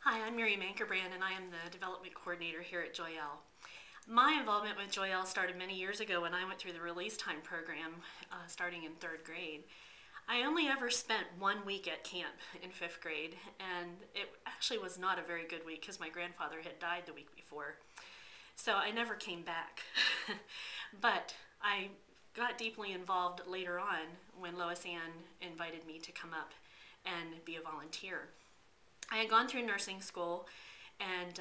Hi, I'm Miriam Ankerbrand, and I am the development coordinator here at Joy El. My involvement with Joy El started many years ago when I went through the release time program starting in third grade. I only ever spent 1 week at camp in fifth grade, and it actually was not a very good week because my grandfather had died the week before. So I never came back. But I got deeply involved later on when Lois Ann invited me to come up and be a volunteer. I had gone through nursing school, and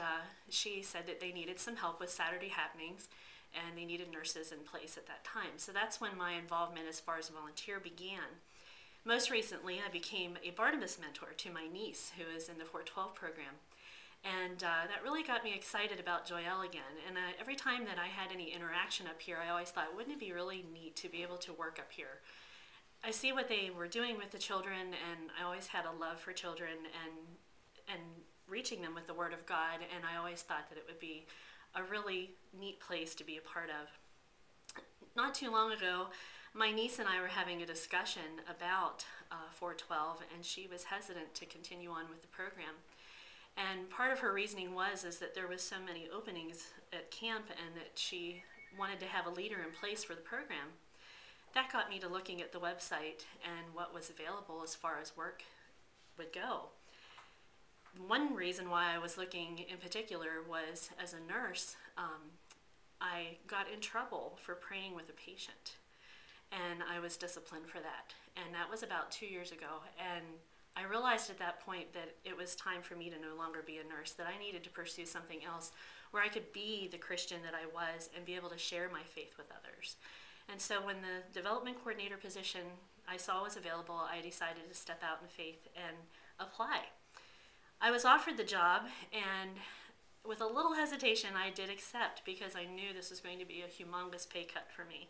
she said that they needed some help with Saturday happenings, and they needed nurses in place at that time. So that's when my involvement as far as a volunteer began. Most recently, I became a Barnabas mentor to my niece, who is in the 412 program. And that really got me excited about Joy El again. And every time that I had any interaction up here, I always thought, wouldn't it be really neat to be able to work up here? I see what they were doing with the children, and I always had a love for children and reaching them with the Word of God, and I always thought that it would be a really neat place to be a part of. Not too long ago, my niece and I were having a discussion about 412, and she was hesitant to continue on with the program. And part of her reasoning is that there was so many openings at camp and that she wanted to have a leader in place for the program. That got me to looking at the website and what was available as far as work would go. One reason why I was looking in particular was, as a nurse, I got in trouble for praying with a patient, and I was disciplined for that. And that was about 2 years ago, and I realized at that point that it was time for me to no longer be a nurse, that I needed to pursue something else where I could be the Christian that I was and be able to share my faith with others. And so when the development coordinator position I saw was available, I decided to step out in faith and apply. I was offered the job, and with a little hesitation I did accept because I knew this was going to be a humongous pay cut for me.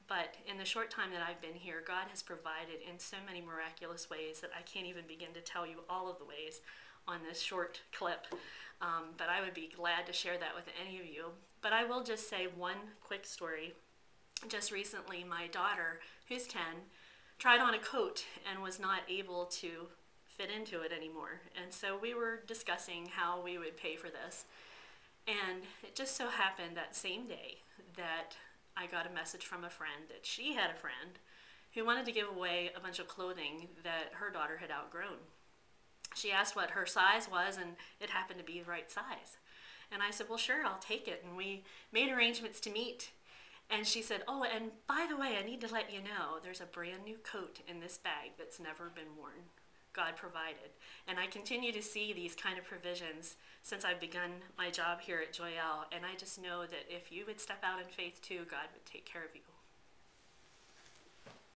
But in the short time that I've been here, God has provided in so many miraculous ways that I can't even begin to tell you all of the ways on this short clip. But I would be glad to share that with any of you. But I will just say one quick story. Just recently, my daughter, who's 10, tried on a coat and was not able to fit into it anymore. And so we were discussing how we would pay for this. And it just so happened that same day that I got a message from a friend that she had a friend who wanted to give away a bunch of clothing that her daughter had outgrown. She asked what her size was, and it happened to be the right size. And I said, well, sure, I'll take it. And we made arrangements to meet. And she said, oh, and by the way, I need to let you know there's a brand new coat in this bag that's never been worn. God provided. And I continue to see these kind of provisions since I've begun my job here at Joy El. And I just know that if you would step out in faith too, God would take care of you.